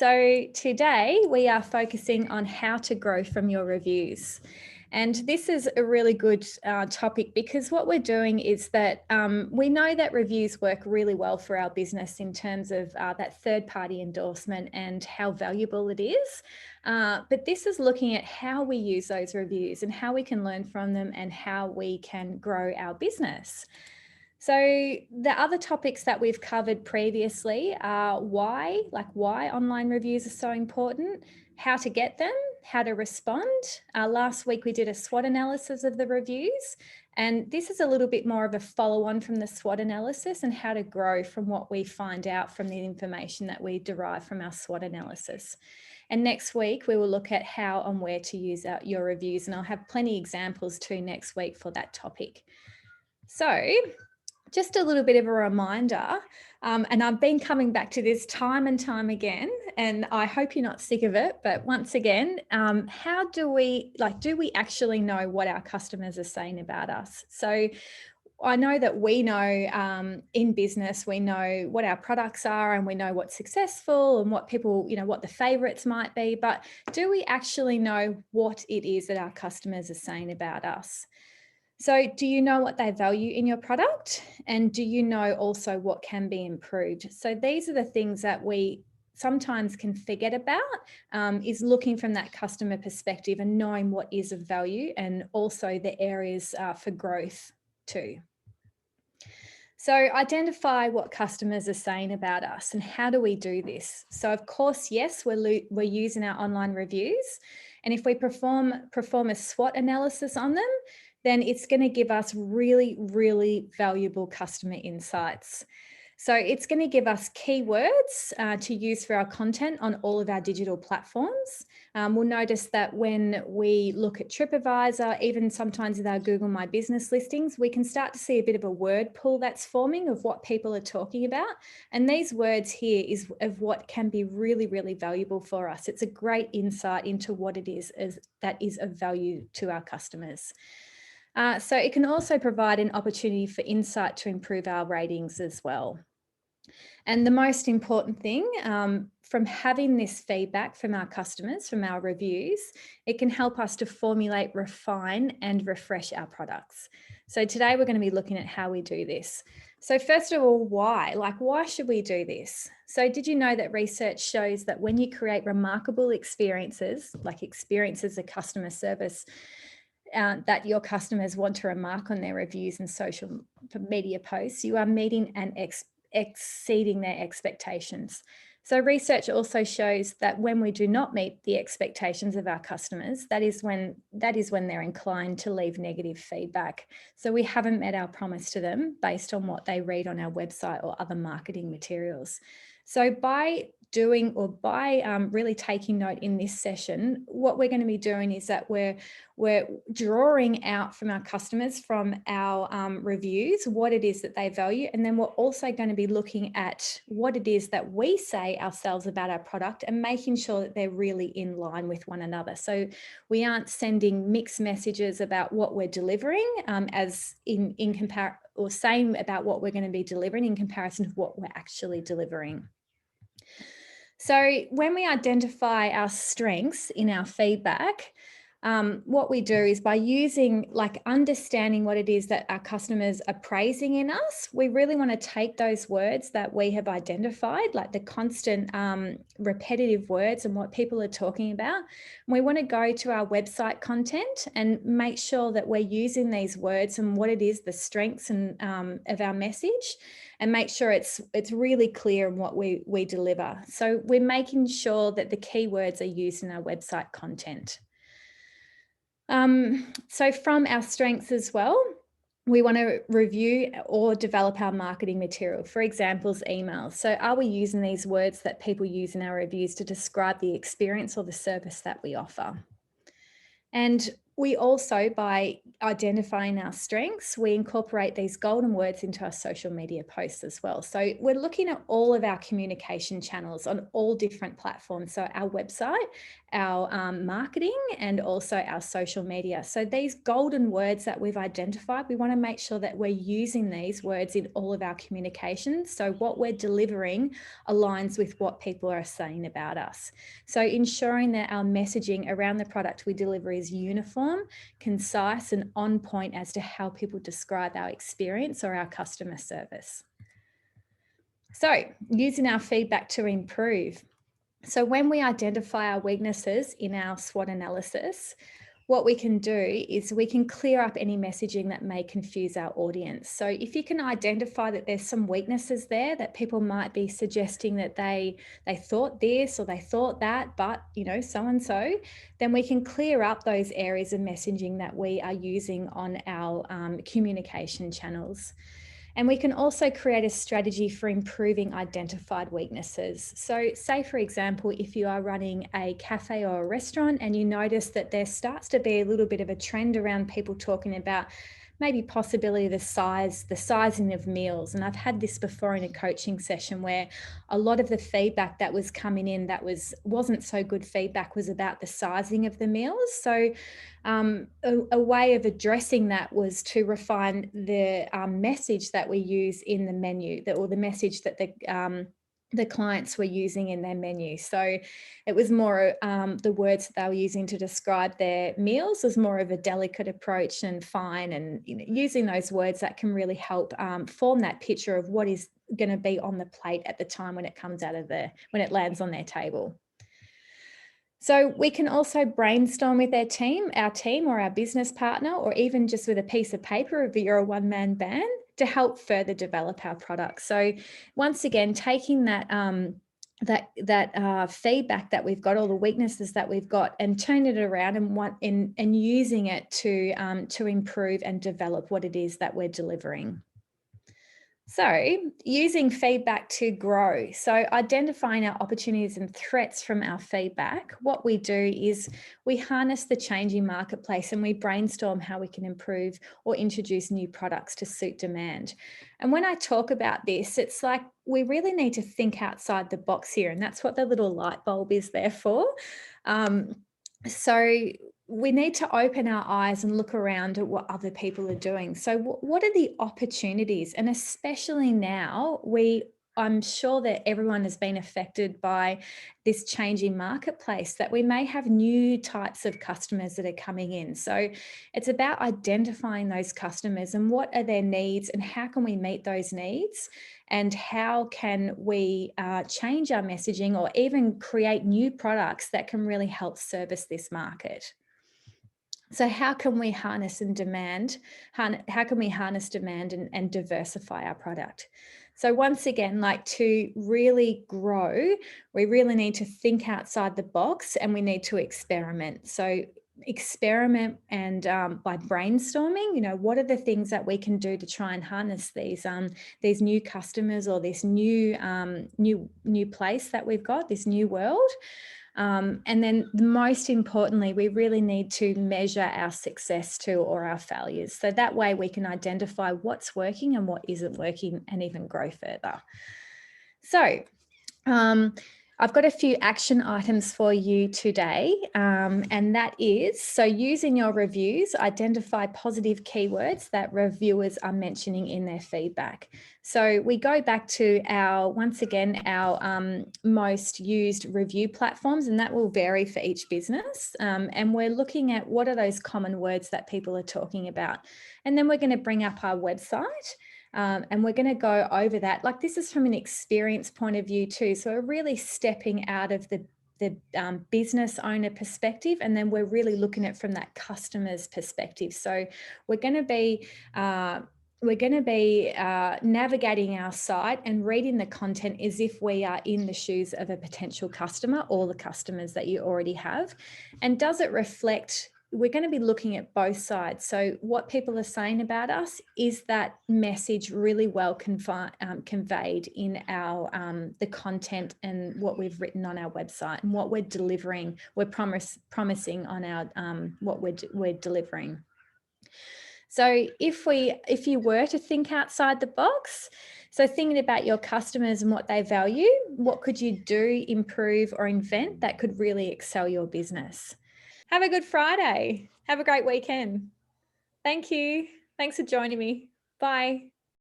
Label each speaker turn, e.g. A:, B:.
A: So today we are focusing on how to grow from your reviews. And this is a really good topic because what we're doing is that we know that reviews work really well for our business in terms of that third-party endorsement and how valuable it is. But this is looking at how we use those reviews and how we can learn from them and how we can grow our business. So the other topics that we've covered previously are why online reviews are so important, how to get them, how to respond. Last week we did a SWOT analysis of the reviews, and this is a little bit more of a follow-on from the SWOT analysis and how to grow from what we find out from the information that we derive from our SWOT analysis. And next week we will look at how and where to use your reviews, and I'll have plenty of examples too next week for that topic. So just a little bit of a reminder, and I've been coming back to this time and time again, and I hope you're not sick of it, but once again, how do we actually know what our customers are saying about us? So I know that we know in business, we know what our products are and we know what's successful and what people, what the favorites might be, but do we actually know what it is that our customers are saying about us? So do you know what they value in your product? And do you know also what can be improved? So these are the things that we sometimes can forget about, is looking from that customer perspective and knowing what is of value and also the areas for growth too. So identify what customers are saying about us and how do we do this? So of course, yes, we're using our online reviews. And if we perform a SWOT analysis on them, then it's going to give us really, really valuable customer insights. So it's going to give us keywords to use for our content on all of our digital platforms. We'll notice that when we look at TripAdvisor, even sometimes with our Google My Business listings, we can start to see a bit of a word pool that's forming of what people are talking about. And these words here is of what can be really, really valuable for us. It's a great insight into what it is that is of value to our customers. So it can also provide an opportunity for insight to improve our ratings as well. And the most important thing from having this feedback from our customers, from our reviews, it can help us to formulate, refine, and refresh our products. So today we're going to be looking at how we do this. So first of all, why? Why should we do this? So did you know that research shows that when you create remarkable experiences, like experiences of customer service, that your customers want to remark on their reviews and social media posts, you are meeting and exceeding their expectations. So research also shows that when we do not meet the expectations of our customers, that is when they're inclined to leave negative feedback. So we haven't met our promise to them based on what they read on our website or other marketing materials. So by really taking note in this session, what we're going to be doing is that we're drawing out from our customers, from our reviews, what it is that they value. And then we're also going to be looking at what it is that we say ourselves about our product and making sure that they're really in line with one another. So we aren't sending mixed messages about what we're delivering as in comparison, or saying about what we're going to be delivering in comparison to what we're actually delivering. So when we identify our strengths in our feedback, what we do is by understanding what it is that our customers are praising in us, we really want to take those words that we have identified, like the constant repetitive words and what people are talking about. And we want to go to our website content and make sure that we're using these words and what it is, the strengths and of our message, and make sure it's really clear in what we deliver. So we're making sure that the keywords are used in our website content. So from our strengths as well, we want to review or develop our marketing material. For examples, emails. So are we using these words that people use in our reviews to describe the experience or the service that we offer? And We also, by identifying our strengths, we incorporate these golden words into our social media posts as well. So we're looking at all of our communication channels on all different platforms. So our website, our marketing, and also our social media. So these golden words that we've identified, we want to make sure that we're using these words in all of our communications. So what we're delivering aligns with what people are saying about us. So ensuring that our messaging around the product we deliver is uniform, concise, and on point as to how people describe our experience or our customer service. So using our feedback to improve. So when we identify our weaknesses in our SWOT analysis, what we can do is we can clear up any messaging that may confuse our audience. So if you can identify that there's some weaknesses there, that people might be suggesting that they thought this or they thought that, but so and so, then we can clear up those areas of messaging that we are using on our communication channels. And we can also create a strategy for improving identified weaknesses. So say, for example, if you are running a cafe or a restaurant and you notice that there starts to be a little bit of a trend around people talking about maybe possibility the sizing of meals. And I've had this before in a coaching session where a lot of the feedback that was coming in that wasn't so good feedback was about the sizing of the meals. So a way of addressing that was to refine the message that we use in the menu, or the message that the clients were using in their menu. So it was more the words that they were using to describe their meals was more of a delicate approach and fine, and using those words that can really help form that picture of what is going to be on the plate at the time when it comes when it lands on their table. So we can also brainstorm with our team or our business partner, or even just with a piece of paper if you're a one-man band, to help further develop our product. So once again, taking that feedback that we've got, all the weaknesses that we've got, and turning it around and using it to improve and develop what it is that we're delivering. So using feedback to grow. So identifying our opportunities and threats from our feedback, what we do is we harness the changing marketplace and we brainstorm how we can improve or introduce new products to suit demand. And when I talk about this, it's like we really need to think outside the box here, and that's what the little light bulb is there for. So we need to open our eyes and look around at what other people are doing. So what are the opportunities? And especially now, I'm sure that everyone has been affected by this changing marketplace, that we may have new types of customers that are coming in. So it's about identifying those customers and what are their needs and how can we meet those needs, and how can we change our messaging or even create new products that can really help service this market. So how can we harness demand and diversify our product? So once again, like, to really grow, we really need to think outside the box and we need to experiment. So experiment and by brainstorming, what are the things that we can do to try and harness these new customers or this new place that we've got, this new world. And then most importantly, we really need to measure our success too, or our failures. So that way we can identify what's working and what isn't working and even grow further. So I've got a few action items for you today, and that is, so using your reviews, identify positive keywords that reviewers are mentioning in their feedback. So we go back to our most used review platforms, and that will vary for each business. And we're looking at what are those common words that people are talking about. And then we're going to bring up our website. And we're going to go over that. Like, this is from an experience point of view too. So we're really stepping out of the business owner perspective, and then we're really looking at from that customer's perspective. So we're going to be navigating our site and reading the content as if we are in the shoes of a potential customer or the customers that you already have. And does it reflect we're going to be looking at both sides. So what people are saying about us, is that message really well conveyed in our the content and what we've written on our website and what we're delivering, we're promising on our what we're delivering. So if you were to think outside the box, so thinking about your customers and what they value, what could you do, improve, or invent that could really excel your business? Have a good Friday. Have a great weekend. Thank you. Thanks for joining me. Bye.